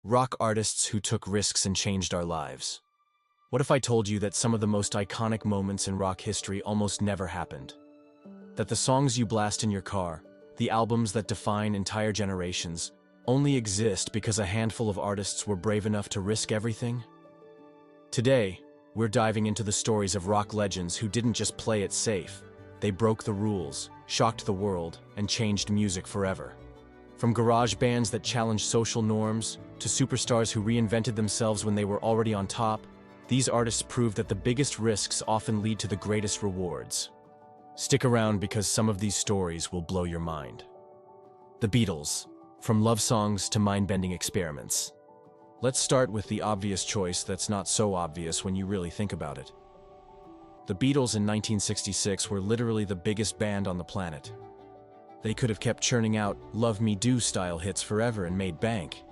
Rock artists who took risks and changed our lives. What if I told you that some of the most iconic moments in rock history almost never happened? That the songs you blast in your car, the albums that define entire generations, only exist because a handful of artists were brave enough to risk everything? Today, we're diving into the stories of rock legends who didn't just play it safe. They broke the rules, shocked the world, and changed music forever. From garage bands that challenged social norms, to superstars who reinvented themselves when they were already on top, these artists proved that the biggest risks often lead to the greatest rewards. Stick around because some of these stories will blow your mind. The Beatles, from love songs to mind-bending experiments. Let's start with the obvious choice that's not so obvious when you really think about it. The Beatles in 1966 were literally the biggest band on the planet. They could have kept churning out Love Me Do style hits forever and made bank.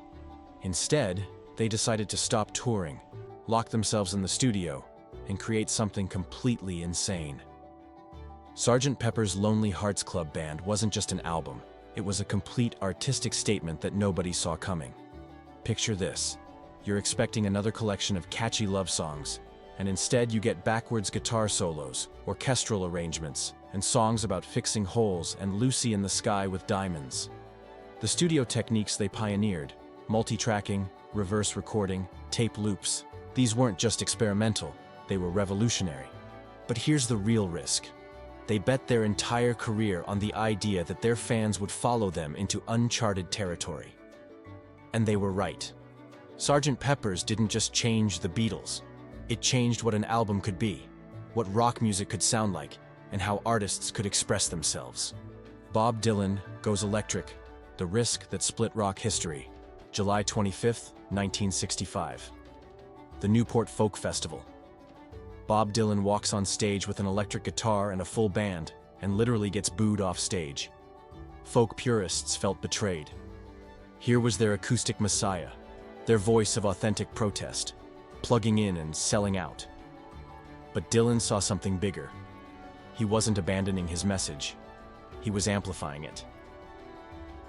Instead, they decided to stop touring, lock themselves in the studio, and create something completely insane. Sgt. Pepper's Lonely Hearts Club Band wasn't just an album, it was a complete artistic statement that nobody saw coming. Picture this. You're expecting another collection of catchy love songs, and instead you get backwards guitar solos, orchestral arrangements, and songs about fixing holes and Lucy in the Sky with Diamonds. The studio techniques they pioneered, multi-tracking, reverse recording, tape loops, these weren't just experimental, they were revolutionary. But here's the real risk. They bet their entire career on the idea that their fans would follow them into uncharted territory. And they were right. Sgt. Pepper's didn't just change the Beatles. It changed what an album could be, what rock music could sound like, and how artists could express themselves. Bob Dylan Goes Electric, the risk that split rock history. July 25, 1965. The Newport Folk Festival. Bob Dylan walks on stage with an electric guitar and a full band, and literally gets booed off stage. Folk purists felt betrayed. Here was their acoustic messiah, their voice of authentic protest, plugging in and selling out. But Dylan saw something bigger. He wasn't abandoning his message. He was amplifying it.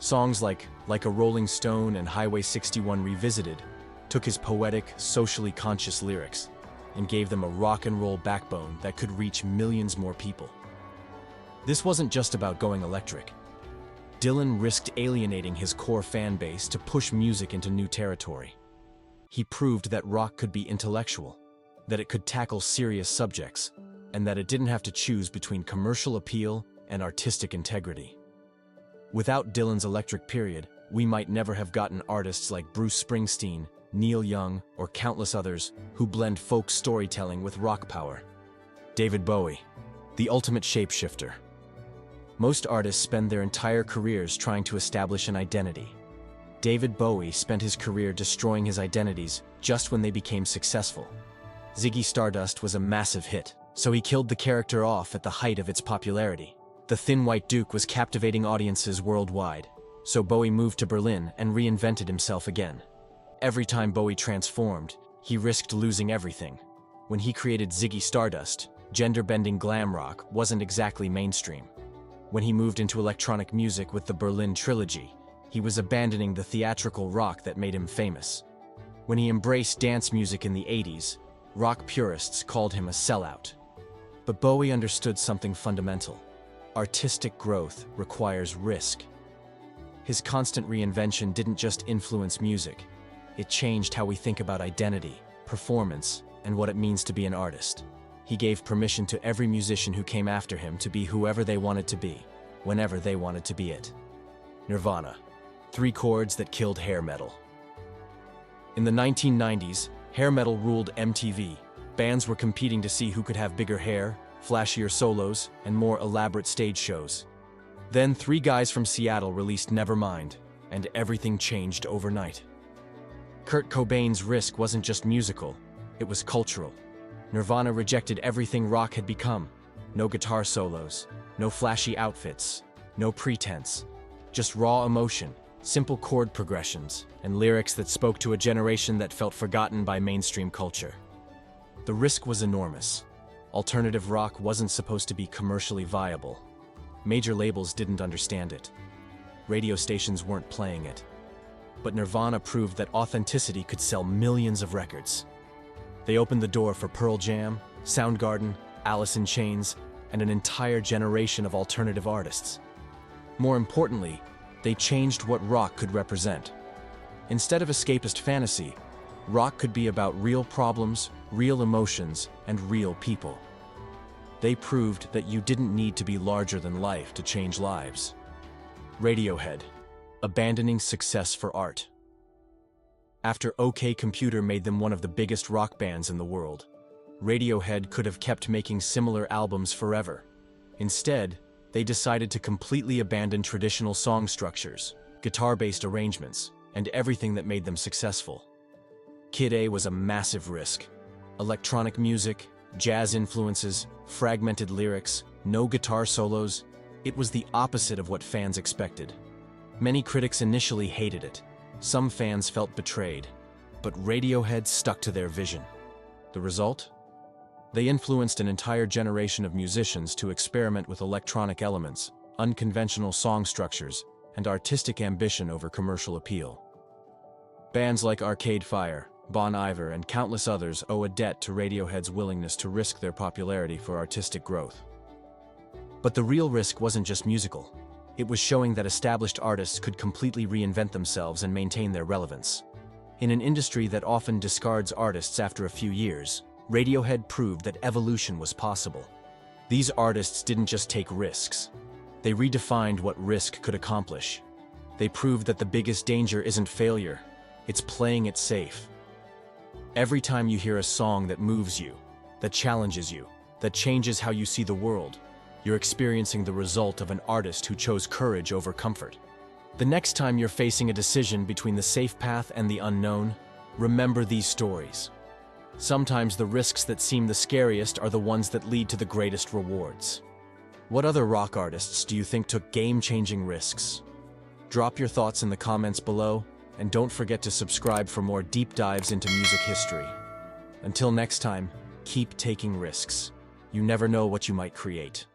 Songs like a Rolling Stone and Highway 61 Revisited took his poetic, socially conscious lyrics and gave them a rock and roll backbone that could reach millions more people. This wasn't just about going electric. Dylan risked alienating his core fan base to push music into new territory. He proved that rock could be intellectual, that it could tackle serious subjects, and that it didn't have to choose between commercial appeal and artistic integrity. Without Dylan's electric period, we might never have gotten artists like Bruce Springsteen, Neil Young, or countless others who blend folk storytelling with rock power. David Bowie, the ultimate shapeshifter. Most artists spend their entire careers trying to establish an identity. David Bowie spent his career destroying his identities just when they became successful. Ziggy Stardust was a massive hit, so he killed the character off at the height of its popularity. The Thin White Duke was captivating audiences worldwide, so Bowie moved to Berlin and reinvented himself again. Every time Bowie transformed, he risked losing everything. When he created Ziggy Stardust, gender-bending glam rock wasn't exactly mainstream. When he moved into electronic music with the Berlin Trilogy, he was abandoning the theatrical rock that made him famous. When he embraced dance music in the 80s, rock purists called him a sellout. But Bowie understood something fundamental. Artistic growth requires risk. His constant reinvention didn't just influence music. It changed how we think about identity, performance, and what it means to be an artist. He gave permission to every musician who came after him to be whoever they wanted to be, whenever they wanted to be it. Nirvana, 3 chords that killed hair metal. In the 1990s, hair metal ruled MTV. Bands were competing to see who could have bigger hair, flashier solos, and more elaborate stage shows. Then 3 guys from Seattle released Nevermind, and everything changed overnight. Kurt Cobain's risk wasn't just musical, it was cultural. Nirvana rejected everything rock had become. No guitar solos, no flashy outfits, no pretense. Just raw emotion, simple chord progressions, and lyrics that spoke to a generation that felt forgotten by mainstream culture. The risk was enormous. Alternative rock wasn't supposed to be commercially viable. Major labels didn't understand it. Radio stations weren't playing it. but Nirvana proved that authenticity could sell millions of records. They opened the door for Pearl Jam, Soundgarden, Alice in Chains, and an entire generation of alternative artists. More importantly, they changed what rock could represent. Instead of escapist fantasy, rock could be about real problems, real emotions, and real people. They proved that you didn't need to be larger than life to change lives. Radiohead, abandoning success for art. After OK Computer made them one of the biggest rock bands in the world, Radiohead could have kept making similar albums forever. Instead, they decided to completely abandon traditional song structures, guitar-based arrangements, and everything that made them successful. Kid A was a massive risk. Electronic music, jazz influences, fragmented lyrics, no guitar solos. It was the opposite of what fans expected. Many critics initially hated it. Some fans felt betrayed. But Radiohead stuck to their vision. The result? They influenced an entire generation of musicians to experiment with electronic elements, unconventional song structures, and artistic ambition over commercial appeal. Bands like Arcade Fire, Bon Iver, and countless others owe a debt to Radiohead's willingness to risk their popularity for artistic growth. But the real risk wasn't just musical. It was showing that established artists could completely reinvent themselves and maintain their relevance. In an industry that often discards artists after a few years, Radiohead proved that evolution was possible. These artists didn't just take risks. They redefined what risk could accomplish. They proved that the biggest danger isn't failure, it's playing it safe. Every time you hear a song that moves you, that challenges you, that changes how you see the world, you're experiencing the result of an artist who chose courage over comfort. The next time you're facing a decision between the safe path and the unknown, remember these stories. Sometimes the risks that seem the scariest are the ones that lead to the greatest rewards. What other rock artists do you think took game-changing risks? Drop your thoughts in the comments below, and don't forget to subscribe for more deep dives into music history. Until next time, keep taking risks. You never know what you might create.